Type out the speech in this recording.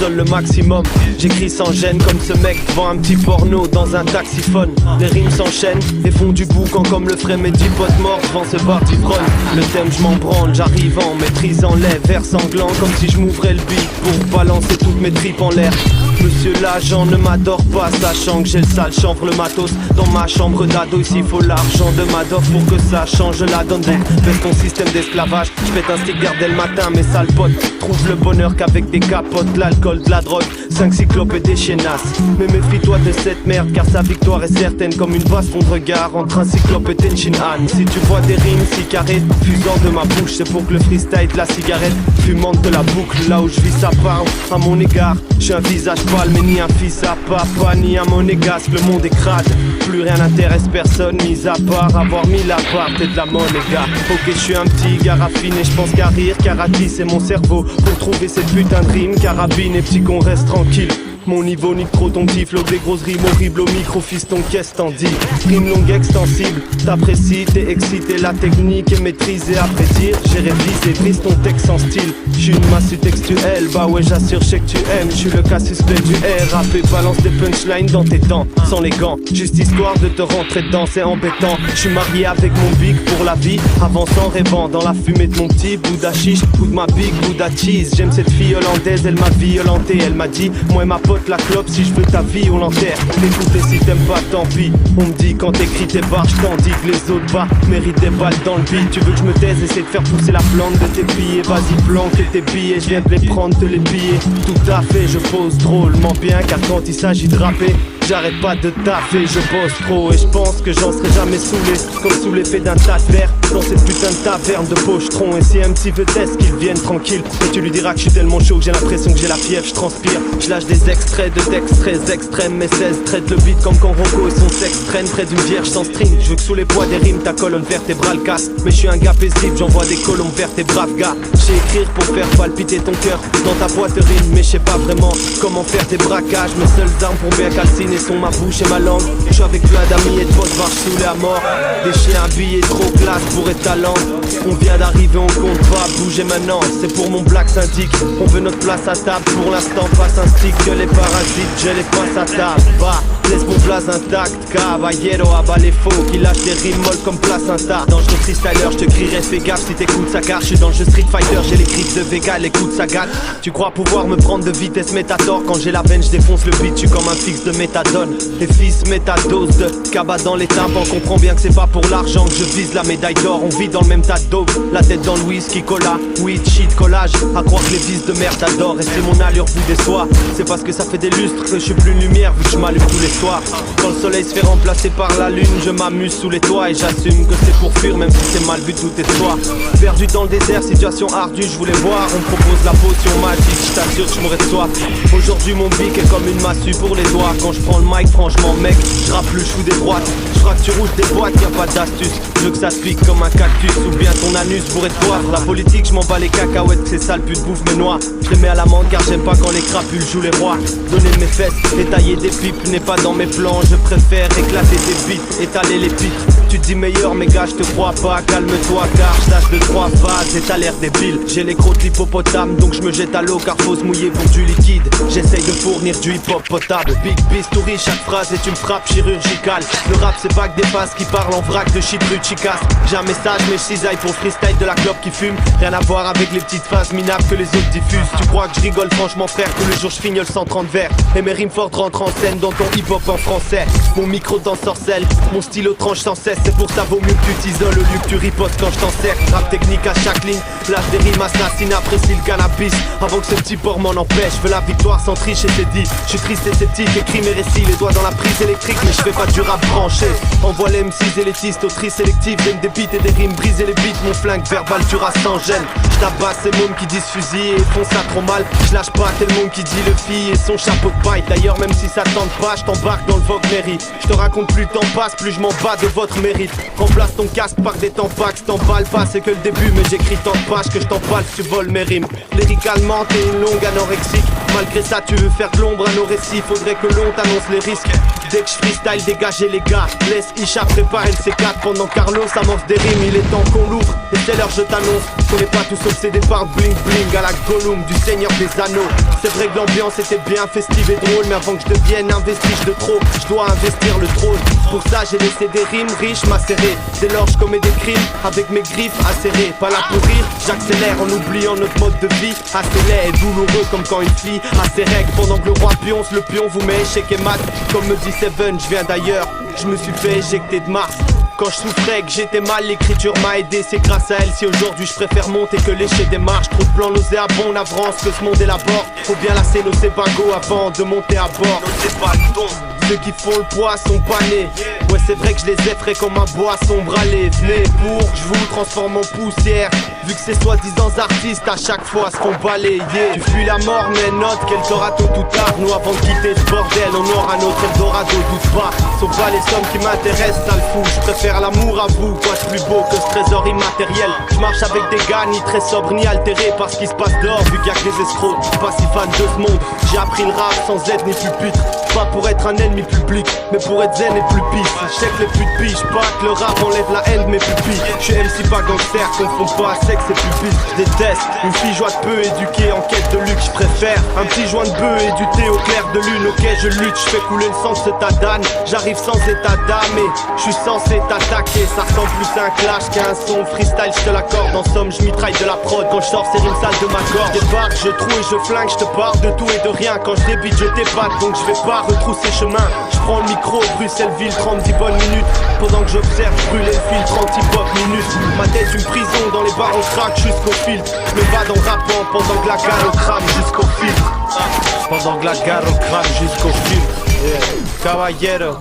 donne le maximum. J'écris sans gêne comme ce mec devant un petit porno dans un taxiphone. Les rimes s'enchaînent et font du boucan comme le ferait mes 10 potes morts devant ce bar d'ivrogne. Le thème je m'en branle, j'arrive en maîtrisant les vers sanglants comme si je m'ouvrais le beat pour balancer toutes mes tripes en l'air. Monsieur l'agent ne m'adore pas, sachant que j'ai le sale chanvre, le matos dans ma chambre d'ado. Ici faut l'argent de Madoff pour que ça change la donne. Donc baisse ton système d'esclavage, je pète un stick dès le matin. Mes sales potes trouvent le bonheur qu'avec des capotes, de l'alcool, de la drogue, 5 cyclopes et des chiennasses. Mais méfie-toi de cette merde car sa victoire est certaine comme une baston de regard entre un cyclope et Tenchin Han. Si tu vois des rimes si carrées fusant de ma bouche, c'est pour que le freestyle de la cigarette fumante de la boucle. Là où je vis ça parle à mon égard. J'ai un visage pâle mais ni un fils à papa ni un monégasque, le monde est crade. Plus rien n'intéresse personne mis à part avoir mis la part et de la monnaie gars. Ok je suis un petit gars raffiné, je pense qu'à rire, Karaki c'est mon cerveau pour trouver cette putain de rime. Carabine et petit qu'on reste tranquille. Mon niveau nique trop ton petit flow, des grosses rimes horribles au micro, fiston, qu'est-ce t'en dis? Rime longue extensible, t'apprécies, t'es excité, la technique est maîtrisée. Après dire, j'ai révisé, brise ton texte sans style. J'suis une massue textuelle, bah ouais j'assure, j'sais que tu aimes. J'suis le cas suspect du rap et balance des punchlines dans tes dents, sans les gants, juste histoire de te rentrer dedans, c'est embêtant. J'suis marié avec mon big pour la vie, avançant rêvant dans la fumée de mon petit bout d'hachiche ou de ma big Buddha cheese. J'aime cette fille hollandaise, elle m'a violenté, elle m'a dit, moi et ma pote la clope, si je veux ta vie on l'enterre. Écoutez si t'aimes pas tant pis. On me dit quand t'écris tes barres, j't'en dis que les autres bas méritent des balles dans le beat. Tu veux que je me taise, essaie de faire pousser la plante de tes billets. Vas-y planque tes billets, je viens de les prendre, te les piller. Tout à fait, je pose drôlement bien car quand il s'agit de rapper, j'arrête pas de taffer, je bosse trop et je pense que j'en serai jamais saoulé. Comme sous l'effet d'un tas de verre dans cette putain de taverne de pochetron. Et si un petit veut test qu'il vienne tranquille, et tu lui diras que je suis tellement chaud que j'ai l'impression que j'ai la fièvre, je transpire. Je lâche des extraits de textes très extrêmes, mes 16 traite le beat comme quand Rocco et son sexe traîne près d'une vierge sans string. Je veux que sous les poids des rimes ta colonne vertébrale casse. Mais je suis un gars paisible, j'envoie des colombes vertébrales gars. J'sais écrire pour faire palpiter ton cœur dans ta boîte de rimes, mais je sais pas vraiment comment faire tes braquages. Mes seules armes pour bien calciner sont ma bouche et ma langue. Je suis avec plein d'amis et de potes vaches saoulés à mort. Des chiens habillés trop classe pour être talent. On vient d'arriver, on compte pas bouger maintenant. C'est pour mon black syndic, on veut notre place à table. Pour l'instant passe un stick que les parasites, je les passe à table. Bah, laisse mon place intact, caballero abat les faux qui lâchent des rimes molles comme placenta. Dans le jeu freestyler, je te crierai fais gaffe si t'écoutes sa carte. Je suis dans le jeu Street Fighter, j'ai les griffes de Vega, l'écoute sa gâte. Tu crois pouvoir me prendre de vitesse métator? Quand j'ai la veine, je défonce le beat, je suis comme un fixe de méthadone. Et fils, mets ta dose de cabas dans les tympans. Comprends bien que c'est pas pour l'argent que je vise la médaille d'or. On vit dans le même tas de dope, la tête dans le whisky, cola, weed, shit, collage. À croire que les fils de merde adorent. Et c'est mon allure vous déçoit. C'est parce que ça fait des lustres que je suis plus une lumière vu que je m'allume tous les soirs. Quand le soleil se fait remplacer par la lune, je m'amuse sous les toits et j'assume que c'est pour fuir même si c'est mal vu tout est soir. Perdu dans le désert, situation ardue, je voulais voir. On me propose la potion magique, je t'assure que je mourrai de soif. Aujourd'hui mon bic est comme une massue pour les doigts. Quand je prends le mic, franchement mec, je rappe le chou des droites. Je fracture rouge des boîtes, y'a pas d'astuce. Je veux que ça se pique comme un cactus ou bien ton anus pour être boire. La politique, je m'en bats les cacahuètes, c'est sale pute bouffe mes noix. Je les mets à l'amende car j'aime pas quand les crapules jouent les rois. Donner mes fesses, détailler des pipes n'est pas dans mes plans. Je préfère éclater des bites, étaler les pitres. Tu te dis meilleur mais gars je te crois pas. Calme-toi car je lâche 2-3 phases et t'as l'air débile. J'ai les crocs de l'hippopotame donc je me jette à l'eau car faut se mouiller pour du liquide. J'essaye de fournir du hip-hop potable. Big bistouri, chaque phrase est une frappe chirurgicale. Le rap c'est pas que des passes qui parlent en vrac de shit chicasse. J'ai un message mais je cisaille pour freestyle de la clope qui fume. Rien à voir avec les petites phases minables que les autres diffusent. Tu crois que je rigole franchement frère, tous les jours je fignole 130 vers. Et mes rimes fortes rentrent en scène dans ton hip-hop en français. Mon micro t'ensorcelle, mon stylo tranche sans cesse. C'est pour ça vaut mieux que tu t'isoles au lieu que tu ripostes quand je t'encercle. Rap technique à chaque ligne, lâche des rimes assassines, apprécie le cannabis avant que ce petit porc m'en empêche. Je veux la victoire sans triche et c'est dit. Je suis triste et sceptique, écris mes récits, les doigts dans la prise électrique. Mais je fais pas du rap branché. Envoie les M6 élitistes, autrices sélectives. J'aime des beats et des rimes, briser les beats. Mon flingue verbal tu rases sans gêne. Je tabasse ces mômes qui disent fusil et font ça trop mal. Je lâche pas tel monde qui dit le fille et son chapeau de paille. D'ailleurs même si ça tente pas, je t'embarque dans le Vogue Mairie. Je te raconte plus le temps passe, plus je m'en bats de votre mérite. Remplace ton casque par des tampax, t'emballes pas, c'est que le début. Mais j'écris tant de pages que je t'emballe si tu voles mes rimes. Lyricalement t'es une longue anorexique. Malgré ça tu veux faire de l'ombre à nos récits, faudrait que l'on t'annonce les risques. Dès que je freestyle, dégagez les gars. Laisse Isha préparer le C4 pendant Carlos amorce des rimes. Il est temps qu'on l'ouvre, et c'est l'heure, je t'annonce qu'on n'est pas tous obsédés par bling bling à la Gollum du Seigneur des Anneaux. C'est vrai que l'ambiance était bien festive et drôle, mais avant que je devienne un vestige de trop, je dois investir le trône. Pour ça j'ai laissé des rimes riches macérées. Dès lors je commets des crimes avec mes griffes acérées. Pas là pour rire, j'accélère en oubliant notre mode de vie assez laid et douloureux comme quand une fille a ses règles. Pendant que le roi pionce, le pion vous met échec et mat. Comme me dit Seven, je viens d'ailleurs, je me suis fait éjecter de Mars. Quand je souffrais, que j'étais mal, l'écriture m'a aidé. C'est grâce à elle si aujourd'hui je préfère monter que lécher des marches. Trop de plans nauséabonds, navrance que ce monde élabore. Faut bien lasser nos ébagos avant de monter à bord. Ceux qui font le poids sont pas nés. Ouais c'est vrai que je les effraie comme un boisson bralé. Venez pour que je vous transforme en poussière. Vu que ces soi-disant artistes à chaque fois se font balayer. Tu fuis la mort mais note qu'elle t'aura tôt ou tard. Nous avant de quitter ce bordel on aura notre Eldorado, doute pas. Sont pas les sommes qui m'intéressent, sale fou. Je préfère l'amour à vous, quoi de plus beau que ce trésor immatériel. Je marche avec des gars ni très sobres ni altérés par ce qui se passe dehors. Vu qu'il y a que des escrocs, pas si fan de ce monde. J'ai appris le rap sans aide ni pupitre. Pas pour être un ennemi public, mais pour être zen et plus pisse. Je sais que les putes pigent pas que le rap enlève la haine de mes pupilles. Je suis MC pas gangster, confond pas sexe et pupille. Je déteste une fille joie de peu éduquée en quête de luxe. Je préfère un petit joint de bœuf et du thé au clair de lune. Ok je lutte, je fais couler le sang de ce tadane. J'arrive sans état d'âme et je suis censé t'attaquer. Ça ressemble plus à un clash qu'à un son freestyle, je te l'accorde. En somme je mitraille de la prod quand je sors ces rimes sales de ma corde. Débarque, je trouve et je flingue, je te parle de tout et de rien. Quand je débite je t'épate donc je vais pas retrousser chemin. Je prends le micro, Bruxelles-Ville, 30 bonnes minutes. Pendant que j'observe brûler le fil, 30 hip-hop minutes. Ma tête une prison, dans les bars on craque jusqu'au filtre. Je me bats en rappant pendant que la gare au crame jusqu'au filtre. Pendant que la gare au crame jusqu'au filtre. Yeah. Caballero.